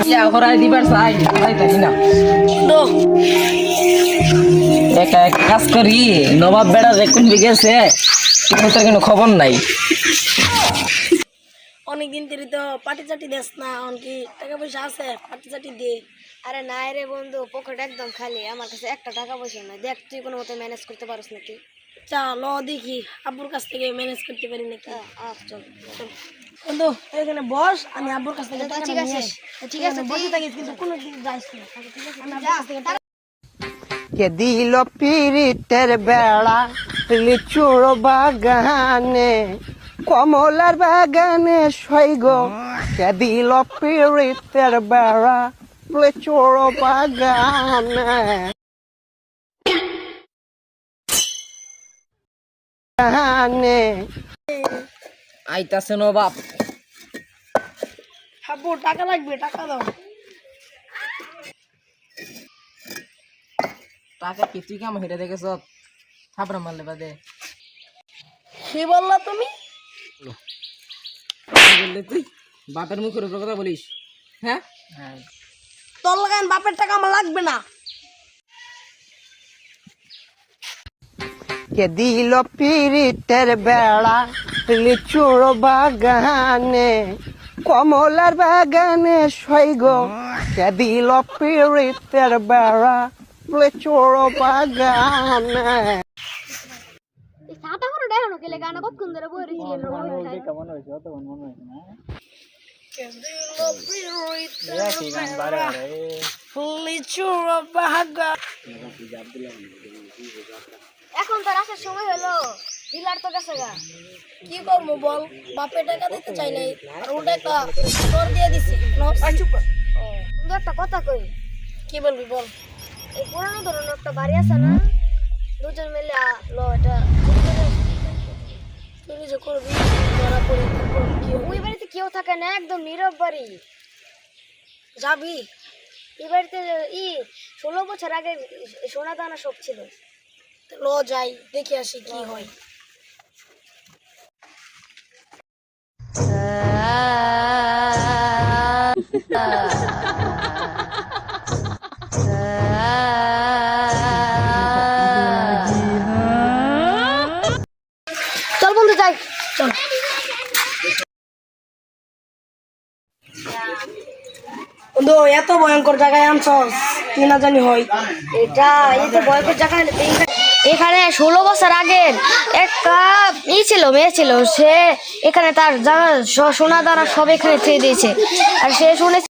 ইয়া হরাই দিবার চাই তাই জানি না একা এক কাজ করি নবাব বেড়া যে কোন দিকে গেছে কিন্তু তার কোনো খবর নাই। অনেকদিন ধরে তো পাটি চাটি দেস না, অনকি টাকা পয়সা আছে পাটি চাটি দে। আরে নাই রে বন্ধু, পকেট একদম খালি, আমার কাছে একটা টাকা পয়সা নাই। দেখ তুই কোনো মতো ম্যানেজ করতে পারিস নাকি? চল দেখি আব্বুর কাছ থেকে ম্যানেজ করতে পারি নাকি। চল চল বন্ধু এখানে বস, আমি আব্বুর কাছ থেকে টাকা ঠিক আছে, ঠিক আছে, বসে থাকিস কিন্তু কোনো দিকে যাইস না। আমি আব্বুর কাছ থেকে টাকা কে দিল পিরিতের বেড়া লিচুর বাগানে, কমলার বাগানে সৈগ। কে দিল পিরিতের বেড়া লিচুর বাগানে গানে। আইতাছে নবাব। আব্বু টাকা লাগবে, টাকা দাও। টাকা কি তুই কেমন হেঁটে দেখেছ? থাপড়া মারলে বাদে কি বললা তুমি? বললে তুই বাপের মুখের উপর কথা বলিস? হ্যাঁ তোর লাগান বাপের টাকা আমার লাগবে না। কে দিল পিরিতের বেড়া লিচুর বাগানে, কমলার বাগানে সৈগ। কে দিল পিরিতের বেড়া লিচুর বাগানে। সাতা করে দেখো না কেলে গানা কতক্ষণ ধরে বই রইছিলেন এখন তো আসার সময় হলো, ডিলার তো গেছে গা। কি করবো বল, বাপের টাকা দিতে চাই নাই আর ও টাকা তোর দিয়ে দিছি। চুপ কর। কিন্তু একটা কথা কই, কি বলবি বল। এই পুরানো ধরনের একটা বাড়ি আছে না, দুজন মিলে ল এটা তুই যে করবি ধরা পড়ে কি হবে? ওই বাড়িতে কেউ থাকে না, একদম নীরব বাড়ি। যাবি? এই বাড়িতে 16 বছর আগে সোনা দানা সব ছিল। ল যাই, দেখে আসি কি হয়। চল বন্ধু যাই, চল। বন্ধু এত ভয়ঙ্কর জায়গায় আনছস কি না জানি হয়। এটা এই যে ভয়ঙ্কর জায়গা, এখানে 16 বছর আগের একটা ছিল, মেয়ে ছিল, সে এখানে তার সোনা দানা সব এখানে ছেড়ে দিয়েছে। আর সে শুনেছে